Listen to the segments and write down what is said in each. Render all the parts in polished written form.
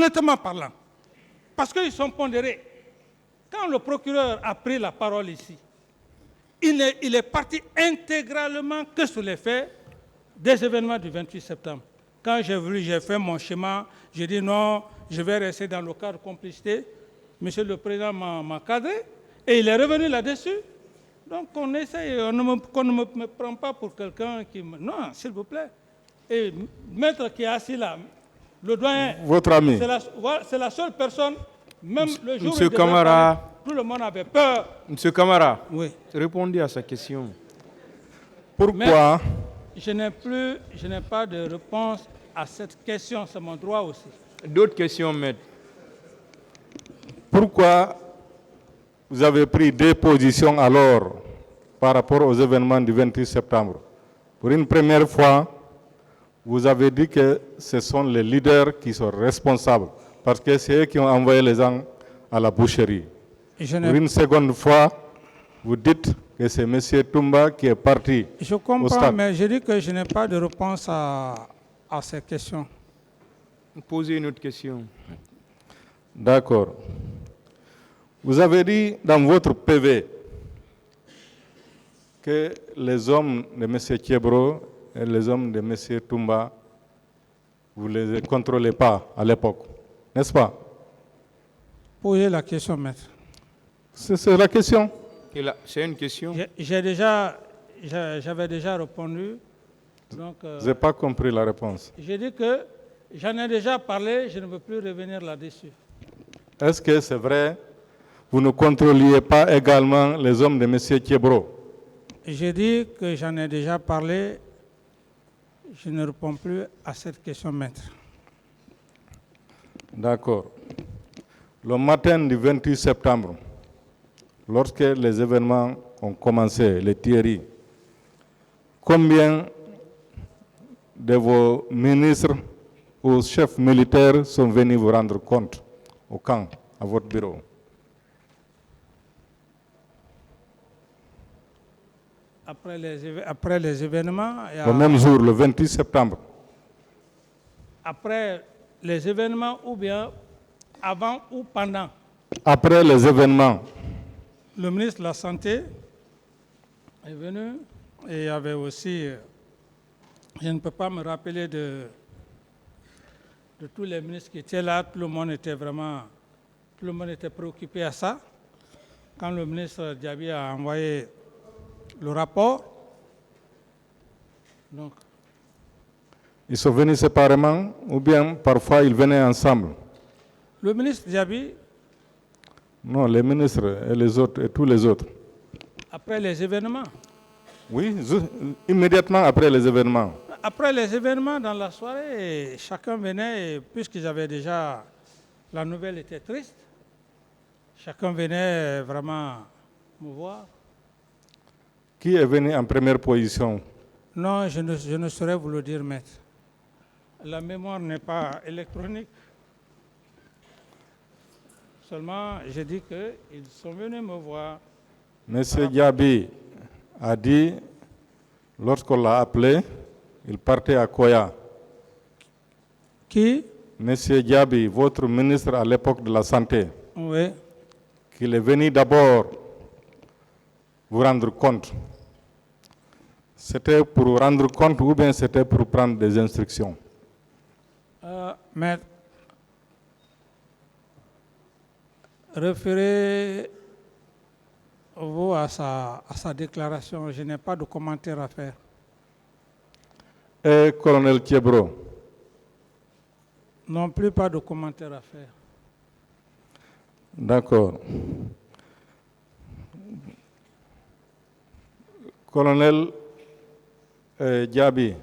honnêtement parlant, parce qu'ils sont pondérés. Quand le procureur a pris la parole ici, il est parti intégralement que sur les faits des événements du 28 septembre. Quand j'ai fait mon schéma, j'ai dit non, je vais rester dans le cadre de complicité. Monsieur le Président m'a cadré et il est revenu là-dessus. Donc on essaye, qu'on ne me prend pas pour quelqu'un qui... Non, s'il vous plaît. Et maître qui est assis là, le doyen... Votre ami. C'est la seule personne, même le jour où Monsieur Camara. Tout le monde avait peur. Monsieur Camara, oui. Répondez à sa question. Pourquoi? Mais je n'ai pas de réponse à cette question, c'est mon droit aussi. D'autres questions, maître? Pourquoi vous avez pris des positions alors par rapport aux événements du 28 septembre? Pour une première fois, vous avez dit que ce sont les leaders qui sont responsables, parce que c'est eux qui ont envoyé les gens à la boucherie. Pour une seconde fois, vous dites que c'est M. Toumba qui est parti. Je comprends, mais je dis que je n'ai pas de réponse à ces questions. Posez une autre question. D'accord. Vous avez dit dans votre PV que les hommes de M. Thiebro et les hommes de M. Toumba, vous ne les contrôlez pas à l'époque, n'est-ce pas? Posez la question, maître. C'est la question. C'est une question. J'avais déjà répondu. Je n'ai pas compris la réponse. J'ai dit que j'en ai déjà parlé, je ne veux plus revenir là-dessus. Est-ce que c'est vrai? Vous ne contrôliez pas également les hommes de M. Thiebro? J'ai dit que j'en ai déjà parlé. Je ne réponds plus à cette question, maître. D'accord. Le matin du 28 septembre, lorsque les événements ont commencé, les tueries, combien de vos ministres ou chefs militaires sont venus vous rendre compte au camp, à votre bureau? Après les événements... Le même jour, le 28 septembre. Après les événements ou bien avant ou pendant? Après les événements. Le ministre de la Santé est venu et il y avait aussi... Je ne peux pas me rappeler de tous les ministres qui étaient là. Tout le monde était préoccupé à ça. Quand le ministre Diaby a envoyé le rapport, donc... Ils sont venus séparément ou bien parfois ils venaient ensemble? Le ministre Diaby... Non, les ministres et les autres et tous les autres. Après les événements? Oui, immédiatement après les événements. Après les événements, dans la soirée, chacun venait, et puisqu'ils avaient déjà... La nouvelle était triste. Chacun venait vraiment me voir. Qui est venu en première position? Non, je ne saurais vous le dire, maître. La mémoire n'est pas électronique. Seulement, j'ai dit qu'ils sont venus me voir. Monsieur Diaby a dit, lorsqu'on l'a appelé, il partait à Koya. Qui? Monsieur Diaby, votre ministre à l'époque de la Santé. Oui. Qu'il est venu d'abord vous rendre compte. C'était pour rendre compte ou bien c'était pour prendre des instructions? Maître, référez-vous à sa déclaration. Je n'ai pas de commentaire à faire. Et colonel Thiebro? Non plus, pas de commentaire à faire. D'accord. Colonel Diaby,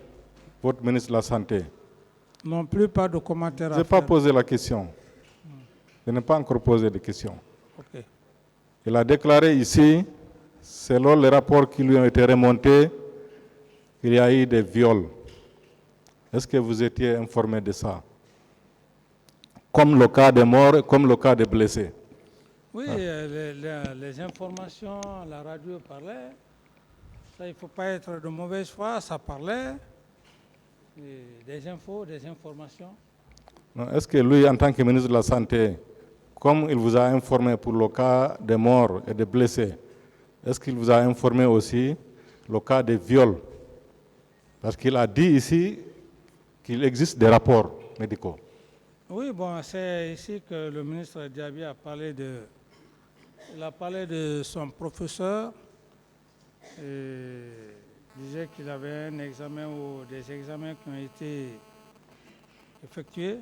votre ministre de la Santé. Non plus, pas de commentaire à faire. Je n'ai pas posé la question. Je n'ai pas encore posé de question. Okay. Il a déclaré ici, selon les rapports qui lui ont été remontés, qu'il y a eu des viols. Est-ce que vous étiez informé de ça? Comme le cas des morts, comme le cas des blessés. Oui, les informations, la radio parlait. Ça, il ne faut pas être de mauvaise foi, ça parlait. Des infos, des informations. Non, est-ce que lui, en tant que ministre de la Santé, comme il vous a informé pour le cas des morts et des blessés, est-ce qu'il vous a informé aussi le cas des viols? Parce qu'il a dit ici qu'il existe des rapports médicaux. Oui, bon, c'est ici que le ministre Diaby a parlé de son professeur. Il disait qu'il avait un examen ou des examens qui ont été effectués.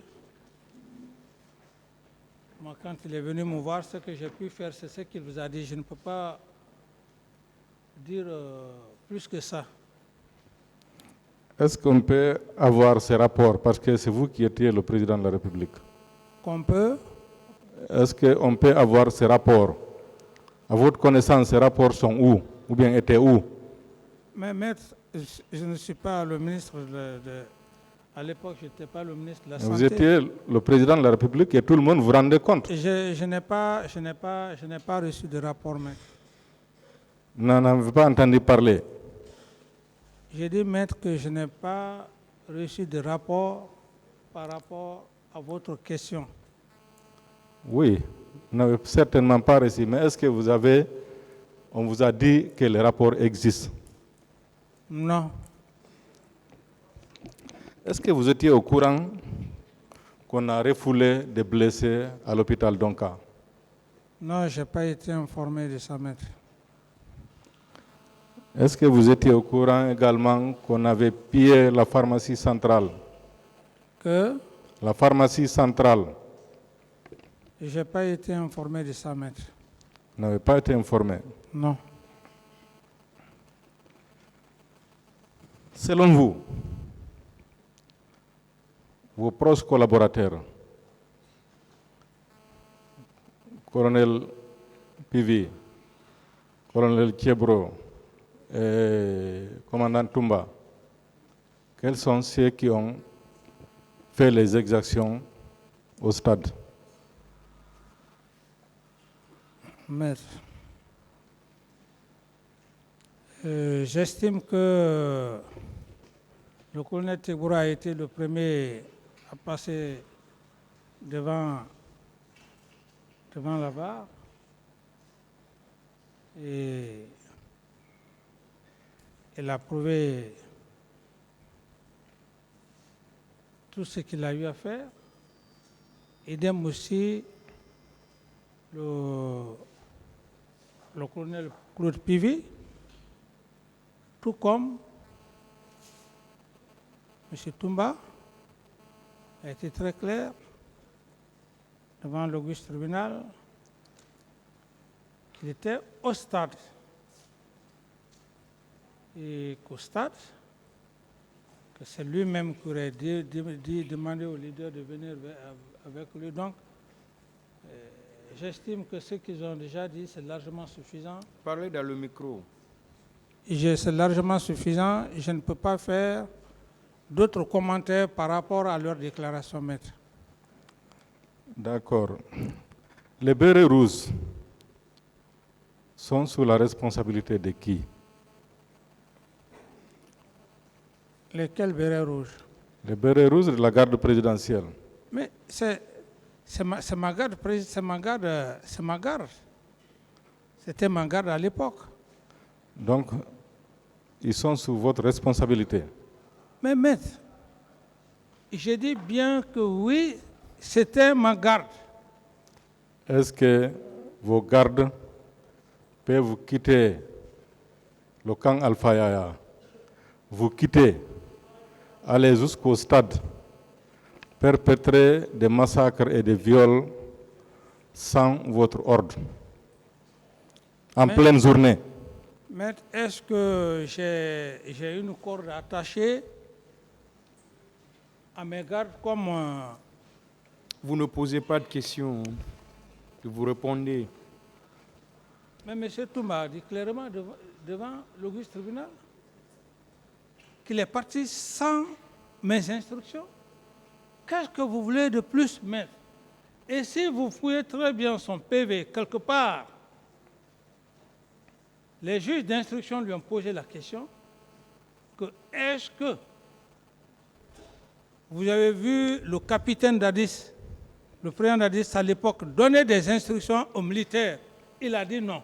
Moi, quand il est venu me voir, ce que j'ai pu faire, c'est ce qu'il vous a dit. Je ne peux pas dire plus que ça. Est-ce qu'on peut avoir ces rapports? Parce que c'est vous qui étiez le président de la République. Qu'on peut? Est-ce qu'on peut avoir ces rapports? À votre connaissance, ces rapports sont où? Ou bien étaient où? Mais maître, je ne suis pas le ministre à l'époque, je n'étais pas le ministre de la Santé. Vous étiez le président de la République et tout le monde vous rendait compte. Je n'ai pas reçu de rapport, maître. Vous n'en avez pas entendu parler. J'ai dit, maître, que je n'ai pas reçu de rapport par rapport à votre question. Oui, vous n'avez certainement pas reçu, mais est-ce que on vous a dit que les rapports existent? Non. Est-ce que vous étiez au courant qu'on a refoulé des blessés à l'hôpital d'Onka? Non, je n'ai pas été informé de ça, maître. Est-ce que vous étiez au courant également qu'on avait pillé la pharmacie centrale? Que? La pharmacie centrale. Je n'ai pas été informé de ça, maître. Vous n'avez pas été informé? Non. Selon vous, vos proches collaborateurs, colonel Pivi, colonel Thiebro et commandant Toumba, quels sont ceux qui ont fait les exactions au stade? Maître, j'estime que le colonel Teboura a été le premier à passer devant la barre et il a prouvé tout ce qu'il a eu à faire. Idem aussi le colonel Claude Pivi, tout comme M. Toumba a été très clair devant l'auguste tribunal qu'il était au stade et qu'au stade, que c'est lui-même qui aurait demandé au leader de venir avec lui. Donc, j'estime que ce qu'ils ont déjà dit, c'est largement suffisant. Parlez dans le micro. C'est largement suffisant. Je ne peux pas faire d'autres commentaires par rapport à leur déclaration, maître. D'accord. Les bérets rouges sont sous la responsabilité de qui? Lesquels bérets rouges? Les bérets rouges de la garde présidentielle. Mais c'est ma garde. C'était ma garde à l'époque. Donc, ils sont sous votre responsabilité. Mais maître, j'ai dit bien que oui, c'était ma garde. Est-ce que vos gardes peuvent quitter le camp Alpha Yaya, vous quitter, aller jusqu'au stade, perpétrer des massacres et des viols sans votre ordre, en pleine journée? Maître, est-ce que j'ai une corde attachée à mes gardes comme... Vous ne posez pas de questions, vous répondez. Mais M. Toumba a dit clairement devant l'auguste tribunal qu'il est parti sans mes instructions. Qu'est-ce que vous voulez de plus, maître? Et si vous fouillez très bien son PV quelque part, les juges d'instruction lui ont posé la question que est-ce que Vous avez vu le capitaine Dadis, le président Dadis à l'époque, donner des instructions aux militaires. Il a dit non.